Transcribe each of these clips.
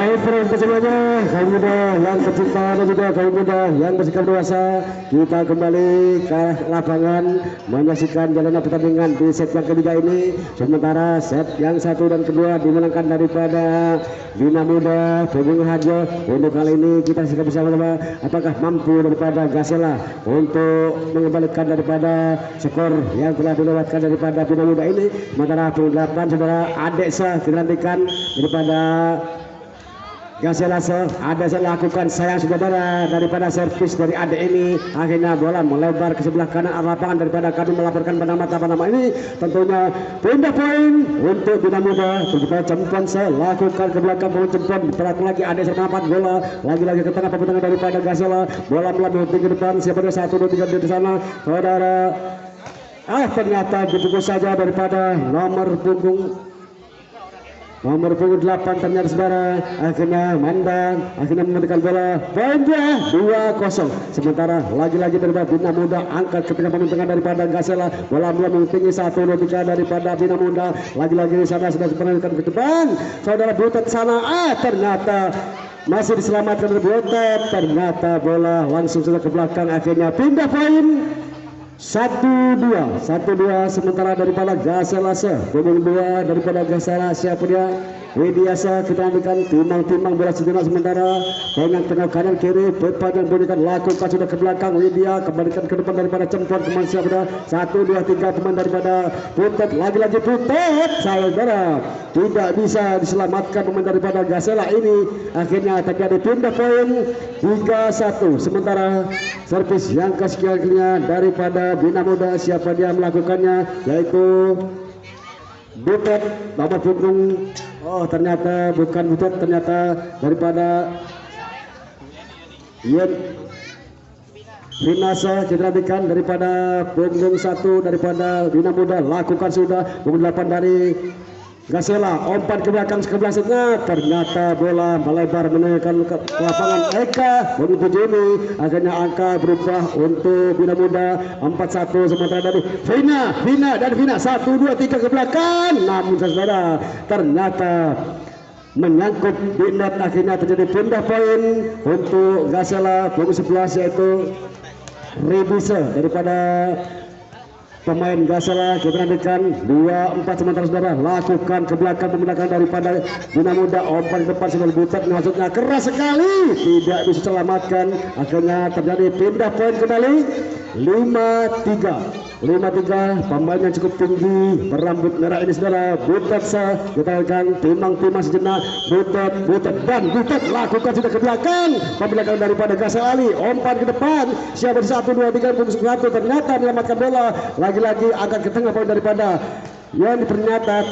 Baik untuk semuanya, kaum muda yang tercinta dan juga kaum muda yang bersikap dewasa, kita kembali ke lapangan menyaksikan jalannya pertandingan di set yang ketiga ini. Sementara set yang satu dan kedua dimenangkan daripada Bina Muda Punggung Harjo. Untuk kali ini kita saksikan bersama-sama apakah mampu daripada Gasela untuk mengembalikan daripada skor yang telah dilewatkan daripada Bina Muda ini. Sementara punggung 8 saudara Adeksa dilantikan daripada Gasela ada saya lakukan sayang saudara daripada servis dari adek ini, akhirnya bola melebar ke sebelah kanan arah lapangan daripada kami melaporkan pada mata ini tentunya pindah poin untuk Bina Muda. Kita Cempon saya lakukan ke belakang pohon Cempon berat lagi adek sermapat bola lagi-lagi ke tengah pertengahan daripada Gasela, bola melambung tinggi depan siapa dia 1 2 3 di sana saudara ternyata dipukul saja daripada nomor punggung 8 ternyata saudara, akhirnya Mandang akhirnya memberikan bola poin dia 2-0. Sementara lagi-lagi daripada Bina Muda angkat ke tengah tengah daripada Gasela, bola melambung tinggi 1 2 3 daripada Bina Muda, lagi-lagi di sana sudah diperhatikan ke depan saudara Butet sana ternyata masih diselamatkan oleh Butet, ternyata bola langsung sudah ke belakang, akhirnya pindah poin 1-2 sementara daripada Gasela punggung 2 daripada Gasela siapa dia Widiasa kita ambilkan timang bola sejenak sementara dengan tengah kanan kiri berpanjang berikan lakukan sudah ke belakang Widya kembalikan ke depan daripada Cempon kemana siapa dia 1 2 3 pemain daripada Butet, lagi-lagi Butet saudara tidak bisa diselamatkan pemain daripada Gasela ini, akhirnya terjadi pindah poin 3-1. Sementara servis yang kesekian kalinya daripada Bina Muda siapa dia melakukannya yaitu Butet nomor punggung ternyata bukan Butet, ternyata daripada Vinasa diperhatikan daripada punggung 1 daripada Bina Muda, lakukan sudah punggung 8 dari Gasela, umpan ke belakang sebelah sana, ternyata bola melebar menaikkan ke lapangan Eka begitu Jimmy, akhirnya angka berubah untuk Bina Muda 4-1 sementara dari Vina 1 2 3 ke belakang, namun saudara ternyata menyangkut di net, akhirnya terjadi pindah poin untuk Gasela punggung 11 yaitu Rebisa daripada pemain Gasela diperhatikan 2-4 sementara saudara, lakukan ke belakang pembendakan daripada Bina Muda, umpan depan sudah Butet maksudnya keras sekali tidak bisa selamatkan, akhirnya terjadi pindah poin kembali 5-3 pemain yang cukup tinggi berambut merah ini saudara Butet diperhatikan timang sejenak Butet lakukan sudah ke belakang pembendakan daripada Gasela Ali, umpan ke depan siapa di 1 2 3 punggung 1 ternyata menyelamatkan bola, lagi-lagi akan ke tengah poin daripada yang ternyata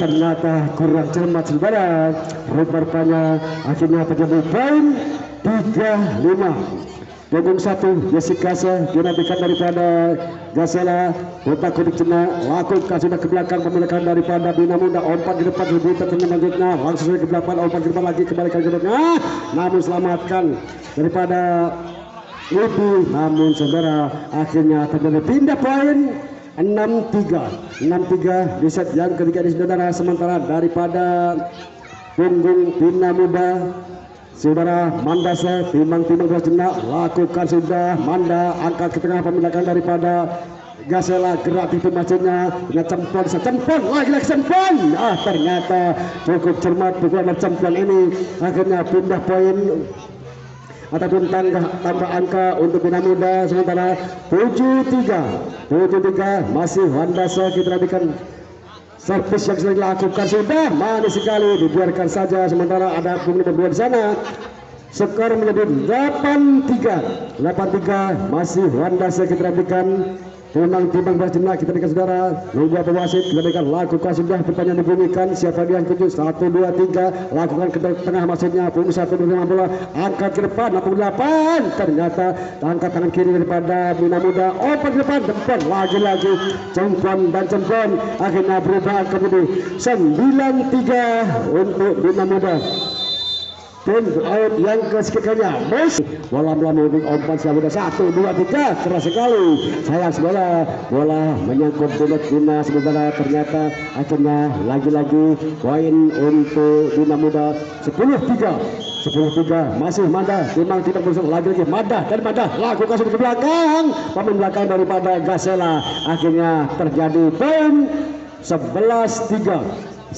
kurang cermat saudara, rupanya akhirnya terjadi poin 3-5. punggung 1 Jessica dinantikan daripada Gasela, botak kudik cena lakukan sudah ke belakang pemilikan daripada Bina Muda, umpan di depan Butet selanjutnya langsung ke belakang, umpan ke depan lagi kembalikan ke depan, namun selamatkan daripada Ibu, namun saudara akhirnya terjadi pindah poin 6-3 di set yang ketiga di saudara. Sementara daripada punggung Bina Muda saudara Mandasa timang jenak lakukan sudah Manda angkat ke tengah pemilikan daripada Gasela, gerak itu maksudnya dengan Cempon lagi Cempon, ternyata cukup cermat pukulan Cempon ini, akhirnya pindah poin ataupun tambah angka untuk Bina Muda. Sementara 7-3 masih Wandasa kita perhatikan servis yang sudah dilakukan sudah manis sekali dibiarkan saja, sementara ada punggung nomor 2 di sana, skor menjadi 8-3 masih Wandasa kita perhatikan timang berjenak kita berikan saudara nunggu apa wasit kita berikan lakukan sudah pertanyaan dibunyikan siapa dia yang tuju 1 2 3 lakukan ke tengah maksudnya punggung 1 2 bola angkat ke depan 68 ternyata angkat tangan kiri daripada Bina Muda, open ke depan lagi Cempon akhirnya berubah kemudian 9-3 untuk Bina Muda. tim out yang kesekiannya bola melambung umpan sudah 1, 2, 3 keras sekali sayang bola menyangkut Bina sementara ternyata akhirnya lagi-lagi poin untuk Bina Muda 10-3 masih Manda memang tidak berusaha lagi-lagi Manda lakukan ke belakang pemain belakang daripada Gasela akhirnya terjadi poin 11-3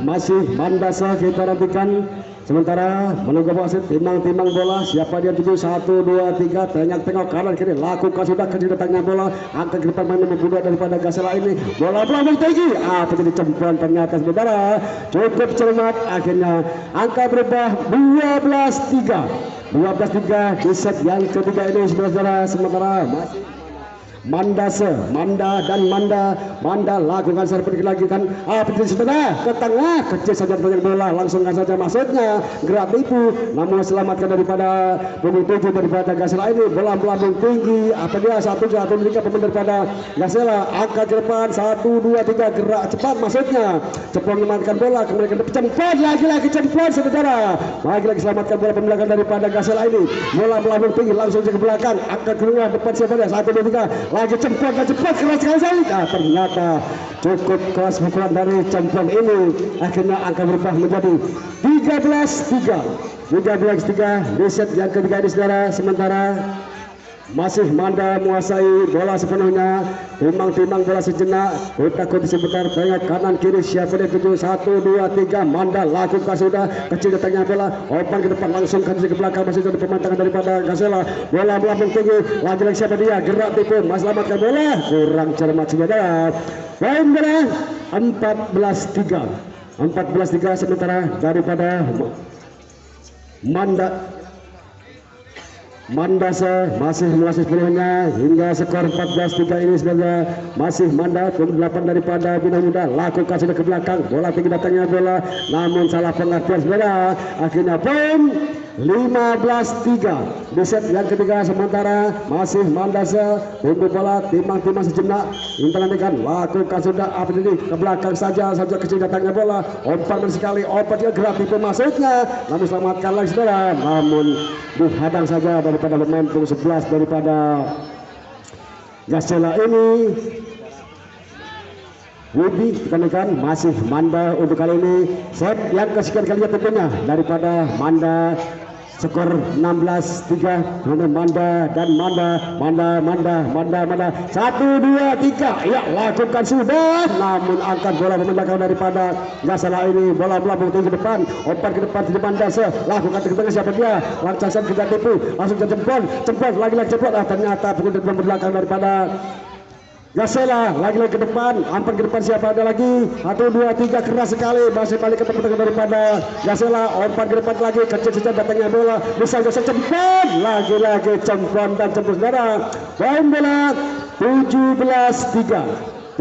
masih Mandasa kita nantikan sementara menunggu wasit timang bola siapa dia tuju 1, 2, 3 tengok kanan kiri lakukan sudah kecil datangnya bola angka ke depan main membunuh daripada Gasela ini bola melambung tinggi terjadi cemburuan ternyata sementara cukup cermat akhirnya angka berubah 12-3 di set yang ketiga ini saudara sementara masih Manda lakukan servis lagi kan pencetak setengah ke tengah kecil saja bola langsung saja maksudnya gerak tipu namun selamatkan daripada pemain 7 daripada Gasela ini bola melambung tinggi dia 1, 2, 3 pemain daripada Gasela angkat ke depan 1, 2, 3 gerak cepat maksudnya cepat menyelamatkan bola kemudian ke depan lagi cepat saudara lagi selamatkan bola pembelakan daripada Gasela ini bola melambung tinggi langsung ke belakang angkat keluar depan siapa dia 1, 2, 3 lagi cepat keras sekali ternyata cukup keras pukulan dari Cempon ini akhirnya angka berubah menjadi 13-3 di set yang ketiga ini saudara sementara masih Manda menguasai bola sepenuhnya timang bola sejenak takut sebentar tengok kanan kiri siapa dia tuju 1, 2, 3 Manda lakukan sudah kecil datangnya bola umpan ke depan langsung ke belakang masih jadi pemantangan daripada Gasela bola melambung tinggi lagi siapa dia gerak tipu mas selamatkan bola kurang cermat saudara poin berapa 14-3 sementara daripada Mandasa masih menguasai sepenuhnya hingga skor 14-3 ini sebenarnya masih Manda 8 daripada Bina Muda lakukan sudah ke belakang bola tinggi datangnya bola namun salah pengertian sebenarnya akhirnya poin 15-3 di set yang ketiga sementara masih Mandasa tunggu bola timang sejenak nantikan lakukan sudah ini ke belakang saja kecil datangnya bola umpan sekali umpan dia gerak tipu maksudnya namun selamatkan lagi saudara namun dihadang saja daripada pemain 11 daripada Gasela ini Wudi tekan masih Manda untuk kali ini set yang kesekian kalinya tentunya daripada Manda skor 16-3 Manda 1, 2, 3 ya lakukan sudah namun angkat bola pembendakan daripada Gasela ini bola melambung tinggi ke depan umpan ke depan di depan Dasa lakukan ke tengah siapa dia lancasan kita tipu langsung ke jempol lagi ternyata pukul depan belakang daripada Gasela lagi ke depan umpan ke depan siapa ada lagi 1, 2, 3 keras sekali masih balik ke tempat daripada Gasela umpan ke depan lagi kecil saja datangnya bola bisa Gasela cepat lagi cempon dan cempon saudara poin bola 17-3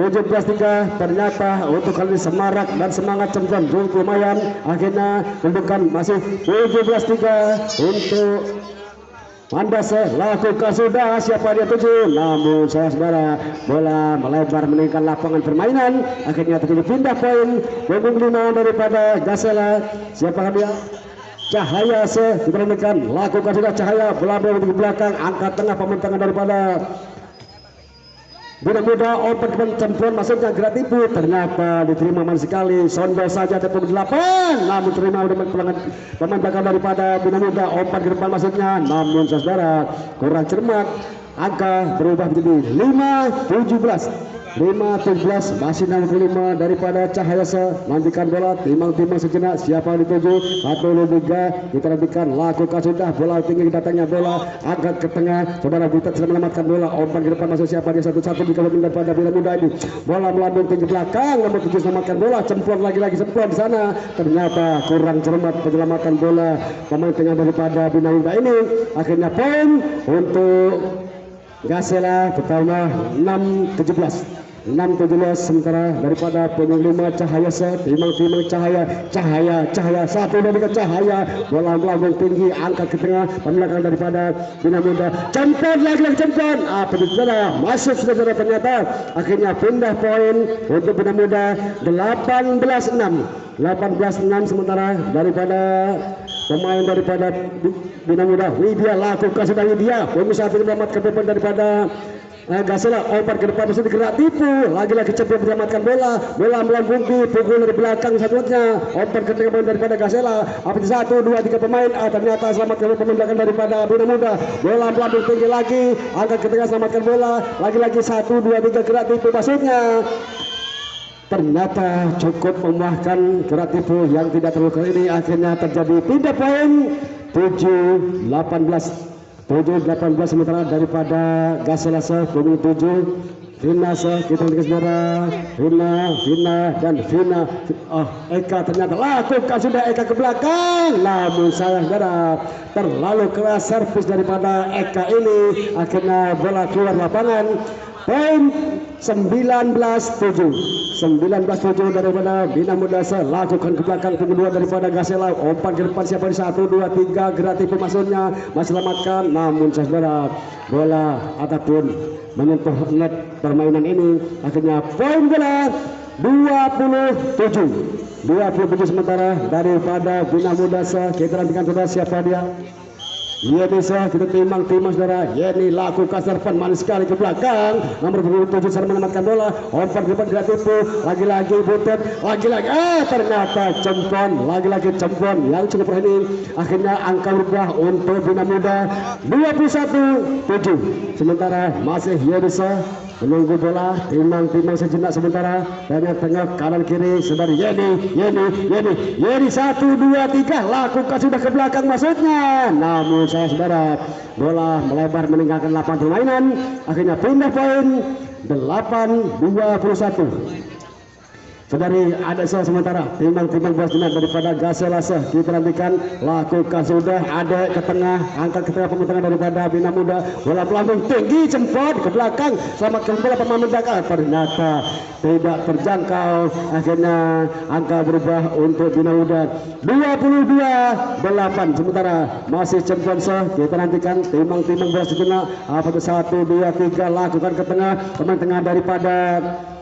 ternyata untuk kali ini semarak dan semangat cempon cukup lumayan akhirnya menentukan masih 17-3 untuk Mandasa lakukan sudah siapa dia tuju namun saudara bola melebar meninggalkan lapangan permainan akhirnya terjadi pindah poin punggung 5 daripada Gasela siapa dia Cahaya diperhentikan lakukan sudah Cahaya bola di belakang angkat tengah pementangan daripada Bina Muda umpan ke cemplon masuknya gerak tipu ternyata diterima manis sekali Sondo saja tepung 8 namun terima pemain belakang daripada Bina Muda umpan ke depan masuknya namun saudara kurang cermat angka berubah menjadi 5-17 masih nomor 5 daripada Cahaya nantikan bola timang sejenak siapa dituju 1, 2, 3 kita nantikan lakukan sudah bola tinggi datangnya bola angkat ke tengah saudara Butet sudah menyelamatkan bola umpan ke depan masuk siapa dia 1-1 di kawasan daripada Bina Muda ini bola melambung tinggi belakang nomor 7 selamatkan bola cemplon lagi semplon di sana ternyata kurang cermat penyelamatan bola pemain tengah daripada Bina Muda ini akhirnya poin untuk Gasela pertama 6-17 sementara daripada punggung 5 Cahaya timang Cahaya 1 dari Cahaya bola melambung tinggi angkat ke tengah pembelakang daripada Bina Muda cempon lagi cempon saudara masuk saudara ternyata akhirnya pindah poin untuk Bina Muda 18-6 sementara daripada pemain daripada Bina Muda. Widya lakukan sudah Widya, pemirsa menyelamatkan pemain daripada Gasela, oper ke depan masih digerak tipu, lagi-lagi cepat menyelamatkan bola melambung pukul dari belakang satunya, oper ke tengah daripada Gasela, apalagi 1, 2, 3 pemain, ternyata selamatkan pemain belakang daripada Bina Muda, bola melambung tinggi lagi, angkat ke tengah selamatkan bola, lagi-lagi 1, 2, 3 gerak tipu maksudnya. Ternyata cukup memuaskan gerak tipu yang tidak terlalu kali ini, akhirnya terjadi pindah poin 7-18 sementara daripada Gaselasa punggung 7 Vina kita lihat saudara, Vina dan Vina. Eka ternyata lakukan sudah Eka ke belakang, namun sayang saudara terlalu keras servis daripada Eka ini, akhirnya bola keluar lapangan. Poin 19-7 daripada Bina Muda. Lakukan ke belakang punggung 2 daripada Gasela, umpan ke depan siapa di 1, 2, 3 gerak tipu maksudnya, masih selamatkan, namun saudara bola ataupun menyentuh net permainan ini, akhirnya poin bola 27 sementara daripada Bina Muda. Kita nantikan saudara siapa dia. Yeni kita timang saudara. Yeni lakukan servan manis sekali ke belakang, nomor 27 serta menamatkan bola, umpan ke depan gerak tipu, lagi-lagi butet, lagi-lagi ternyata cempon, lagi-lagi cempon yang cukup ini, akhirnya angka berubah untuk Bina Muda 21-7. Sementara masih Yeni menunggu bola, timang sejenak sementara, tengah kanan kiri saudara. Yeni 1, 2, 3 lakukan sudah ke belakang maksudnya, namun saudara bola melebar meninggalkan lapangan permainan, akhirnya pindah poin 8-21. Saudari ada sementara timang bola jenak daripada Gaselasa. Kita nantikan lakukan sudah ada ke tengah, angkat ke tengah pemain daripada Bina Muda, bola pelambung tinggi cempot ke belakang, selamatkan bola pemain belakang, ternyata tidak terjangkau, akhirnya angka berubah untuk Bina Muda 22-8. Sementara masih cempot. Kita nantikan timang bola sejenak, apabila 1, 2, 3 lakukan ke tengah, pemain tengah daripada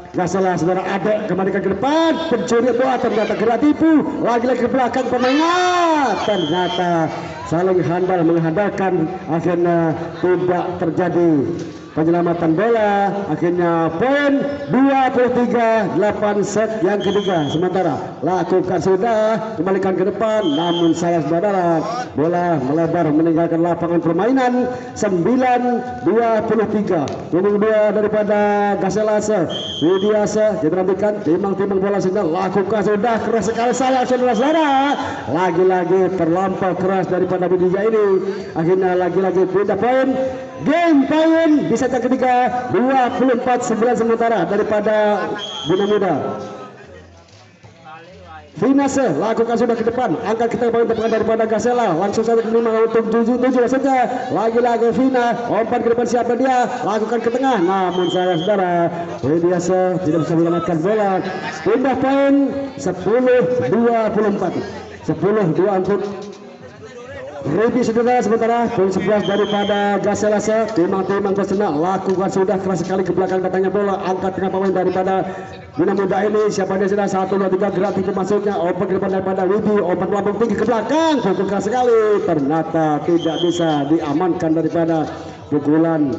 Gasela saudara ada kembalikan ke depan, pencuri bola ternyata gerak tipu, lagi-lagi ke belakang pemainnya, ternyata saling handal menghandalkan, akhirnya tidak terjadi penyelamatan bola, akhirnya poin 23-8 set yang ketiga. Sementara lakukan sudah kembalikan ke depan, namun sayang saudara bola melebar meninggalkan lapangan permainan 9-23. Punggung 2 daripada Gaselasa Widiasa. Kita nantikan timang bola sudah lakukan sudah keras sekali sayang saudara, lagi-lagi terlampau keras daripada Widya ini, akhirnya lagi-lagi pindah poin. Game poin di set yang ketiga 24-9 sementara daripada Bina Muda. Vinase lakukan sudah ke depan, angkat kita poin tepat daripada Gasela, langsung saja ke 5 untuk 7 saja, lagi-lagi Vina, umpan ke depan siapa dia, lakukan ke tengah, namun saudara biasa tidak bisa menyelamatkan bola. Pindah poin 10-24 untuk Rebi saudara. Sementara poin 11 daripada Gaselasa, timang bersenang, lakukan sudah keras sekali ke belakang datangnya bola, angkat tengah pemain daripada Bina Muda ini, siapa dia sudah 1, 2, 3 gerak tipu masuknya, open ke depan daripada Wibi, open melambung tinggi ke belakang, pukul keras sekali, ternyata tidak bisa diamankan daripada pukulan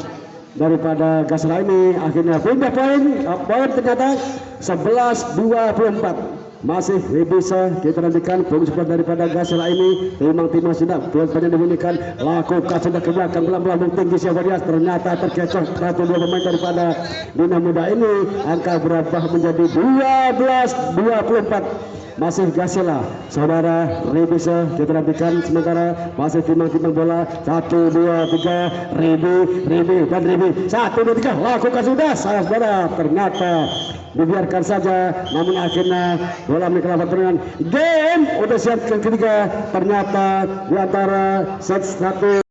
daripada Gasela ini, akhirnya pindah poin ternyata 11-24. Masih bisa kita nantikan poin support daripada Gasela ini, timang sudah poin-poinnya dibunyikan, lakukan sudah ke belakang, melambung tinggi siapa dia, ternyata terkecoh 1, 2 pemain daripada Bina Muda ini, angka berubah menjadi 12-24. Masih Gasela saudara bisa kita nantikan, sementara masih timang bola 1, 2, 3 Ribi 1, 2, 3 lakukan sudah sayang saudara, ternyata dibiarkan saja, namun akhirnya bola menikmati pertandingan. Game udah siap yang ketiga, ternyata di antara set 1